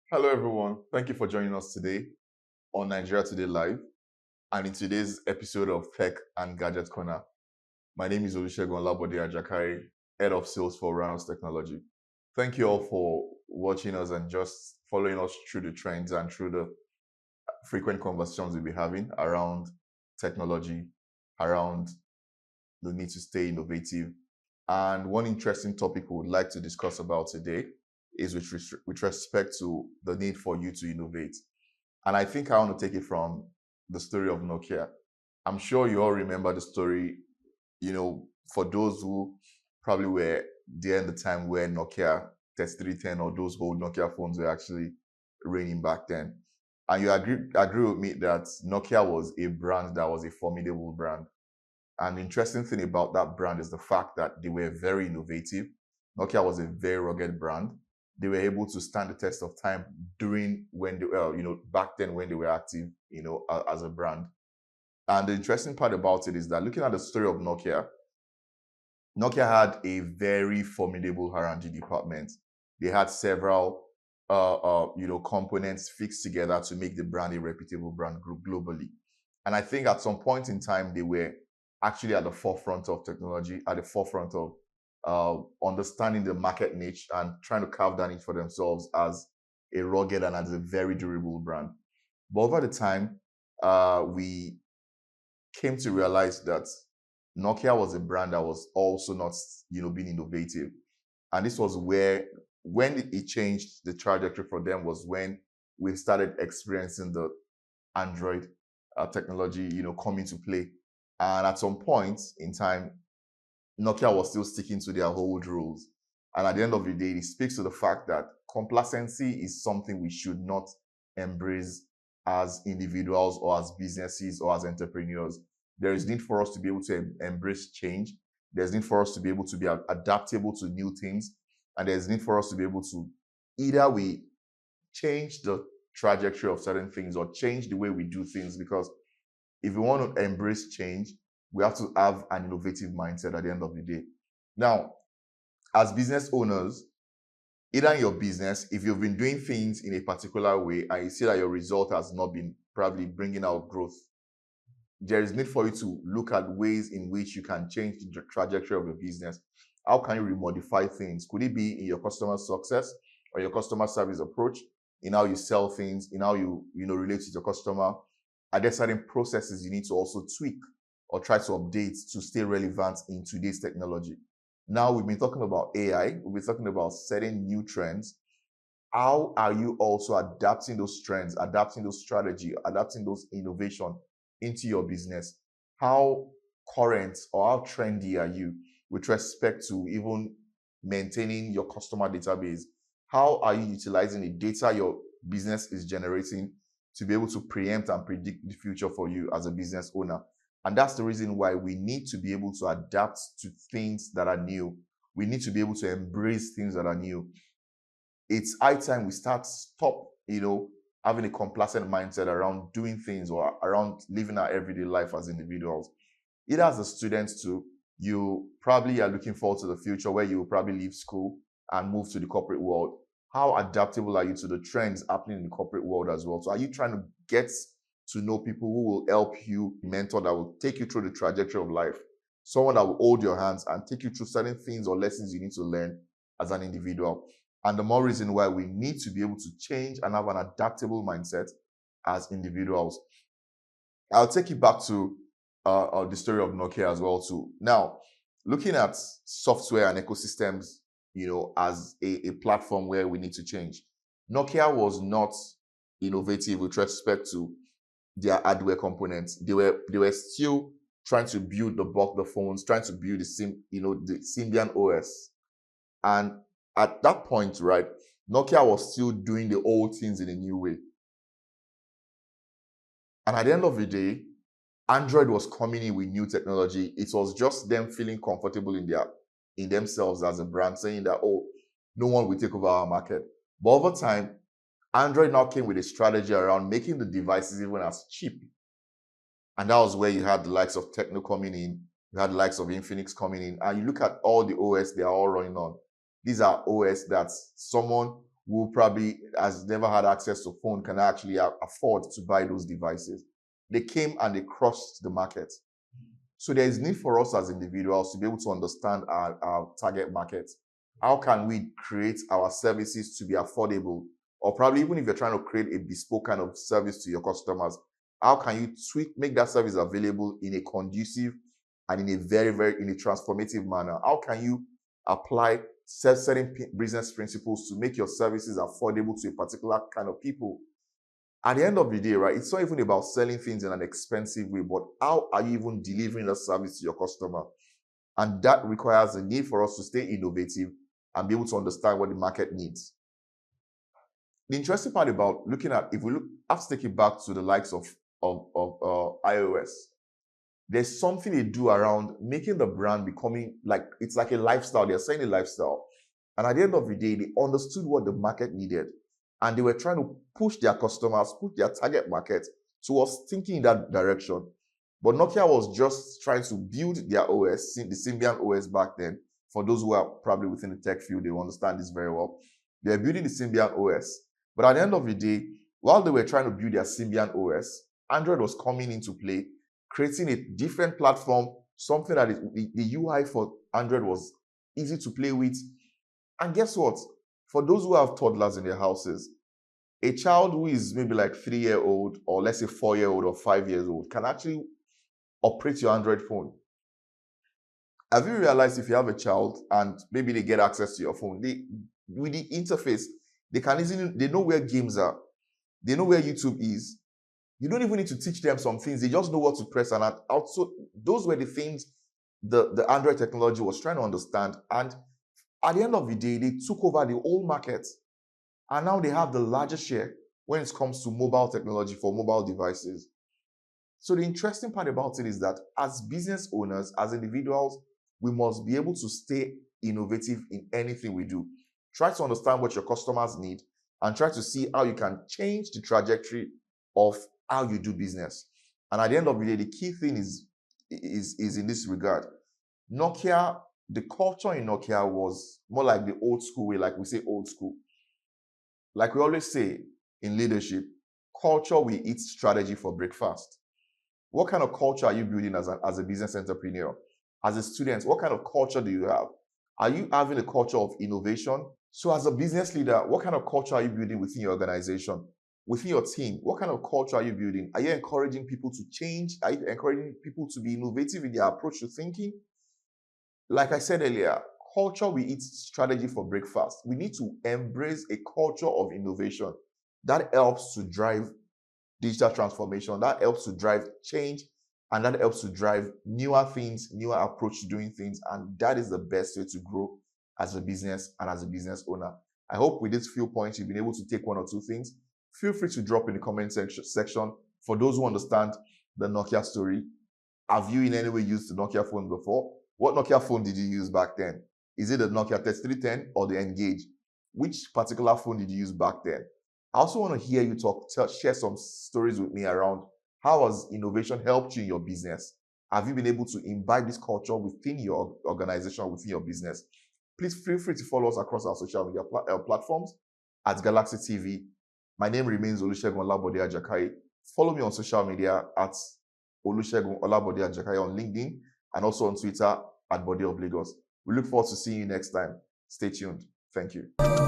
Hello, everyone. Thank you for joining us today on Nigeria Today Live and in today's episode of Tech and Gadget Corner. My name is Olusegun Labode Ajakari, Head of Sales for Ranos Technology. Thank you all for watching us and just following us through the trends and through the frequent conversations we'll be having around technology, around the need to stay innovative. And one interesting topic we would like to discuss about today is with respect to the need for you to innovate. And I think I want to take it from the story of Nokia. I'm sure you all remember the story, for those who probably were there in the time where Nokia 3310 or those old Nokia phones were actually reigning back then. And you agree with me that Nokia was a brand that was a formidable brand. And the interesting thing about that brand is the fact that they were very innovative. Nokia was a very rugged brand. They were able to stand the test of time during when they were, back then when they were active, as a brand. And the interesting part about it is that looking at the story of Nokia, Nokia had a very formidable R&D department. They had several, components fixed together to make the brand a reputable brand group globally. And I think at some point in time, they were actually at the forefront of technology, at the forefront of understanding the market niche and trying to carve that niche for themselves as a rugged and as a very durable brand. But over the time, we came to realize that Nokia was a brand that was also not, being innovative. And this was where, when it changed the trajectory for them, was when we started experiencing the Android technology, come into play. And at some point in time, Nokia was still sticking to their old rules. And at the end of the day, it speaks to the fact that complacency is something we should not embrace as individuals or as businesses or as entrepreneurs. There is need for us to be able to embrace change. There's need for us to be able to be adaptable to new things. And there's need for us to be able to either we change the trajectory of certain things or change the way we do things, because if we want to embrace change, we have to have an innovative mindset at the end of the day. Now, as business owners, either in your business, if you've been doing things in a particular way and you see that your result has not been probably bringing out growth, there is need for you to look at ways in which you can change the trajectory of your business. How can you remodify things? Could it be in your customer success or your customer service approach, in how you sell things, in how you relate to your customer? Are there certain processes you need to also tweak or try to update to stay relevant in today's technology? Now, we've been talking about AI, we've been talking about setting new trends. How are you also adapting those trends, adapting those strategy, adapting those innovation into your business? How current or how trendy are you with respect to even maintaining your customer database? How are you utilizing the data your business is generating to be able to preempt and predict the future for you as a business owner? And that's the reason why we need to be able to adapt to things that are new. We need to be able to embrace things that are new. It's high time we stop, having a complacent mindset around doing things or around living our everyday life as individuals. Either as a student too, you probably are looking forward to the future where you will probably leave school and move to the corporate world. How adaptable are you to the trends happening in the corporate world as well? So are you trying to get to know people who will help you, mentor that will take you through the trajectory of life, someone that will hold your hands and take you through certain things or lessons you need to learn as an individual? And the more reason why we need to be able to change and have an adaptable mindset as individuals. I'll take you back to the story of Nokia as well too. Now, looking at software and ecosystems, as a platform where we need to change. Nokia was not innovative with respect to their hardware components. They were still trying to build the phones, trying to build the Symbian OS. And at that point, right, Nokia was still doing the old things in a new way. And at the end of the day, Android was coming in with new technology. It was just them feeling comfortable in themselves as a brand, saying that, oh, no one will take over our market. But over time, Android now came with a strategy around making the devices even as cheap. And that was where you had the likes of Techno coming in, you had the likes of Infinix coming in, and you look at all the OS they are all running on. These are OS that someone who probably has never had access to phone can actually afford to buy those devices. They came and they crossed the market. So there is need for us as individuals to be able to understand our target market. How can we create our services to be affordable? Or probably even if you're trying to create a bespoke kind of service to your customers, how can you make that service available in a conducive and in a in a transformative manner? How can you apply certain business principles to make your services affordable to a particular kind of people? At the end of the day, right, it's not even about selling things in an expensive way, but how are you even delivering the service to your customer? And that requires a need for us to stay innovative and be able to understand what the market needs. The interesting part about looking at, if we look, I have to take it back to the likes of iOS. There's something they do around making the brand becoming like, it's like a lifestyle. They're saying a lifestyle. And at the end of the day, they understood what the market needed. And they were trying to push their customers, push their target market towards thinking in that direction. But Nokia was just trying to build their OS, the Symbian OS back then. For those who are probably within the tech field, they will understand this very well. They were building the Symbian OS. But at the end of the day, while they were trying to build their Symbian OS, Android was coming into play, creating a different platform, something that the UI for Android was easy to play with. And guess what? For those who have toddlers in their houses, a child who is maybe like 3-year-old or let's say 4-year-old or 5 years old can actually operate your Android phone. Have you realized if you have a child and maybe they get access to your phone, with the interface, they know where games are, they know where YouTube is. You don't even need to teach them some things, they just know what to press. And also, those were the things the Android technology was trying to understand. And at the end of the day, they took over the whole market. And now they have the largest share when it comes to mobile technology for mobile devices. So the interesting part about it is that as business owners, as individuals, we must be able to stay innovative in anything we do. Try to understand what your customers need and try to see how you can change the trajectory of how you do business. And at the end of the day, the key thing is in this regard. Nokia, the culture in Nokia was more like the old school way, like we say old school. Like we always say in leadership, culture will eat strategy for breakfast. What kind of culture are you building as a business entrepreneur? As a student, what kind of culture do you have? Are you having a culture of innovation? So as a business leader, what kind of culture are you building within your organization? Within your team, what kind of culture are you building? Are you encouraging people to change? Are you encouraging people to be innovative in their approach to thinking? Like I said earlier, culture will eat strategy for breakfast. We need to embrace a culture of innovation. That helps to drive digital transformation. That helps to drive change. And that helps to drive newer things, newer approach to doing things. And that is the best way to grow as a business and as a business owner. I hope with these few points, you've been able to take one or two things. Feel free to drop in the comment section. For those who understand the Nokia story, have you in any way used the Nokia phone before? What Nokia phone did you use back then? Is it the Nokia 3310 or the Engage? Which particular phone did you use back then? I also want to hear you share some stories with me around how has innovation helped you in your business? Have you been able to imbibe this culture within your organization, within your business? Please feel free to follow us across our social media platforms at Galaxy TV. My name remains Olusegun Olabode Ajakai. Follow me on social media at Olusegun Olabode Ajakai on LinkedIn and also on Twitter at Body of Lagos. We look forward to seeing you next time. Stay tuned. Thank you.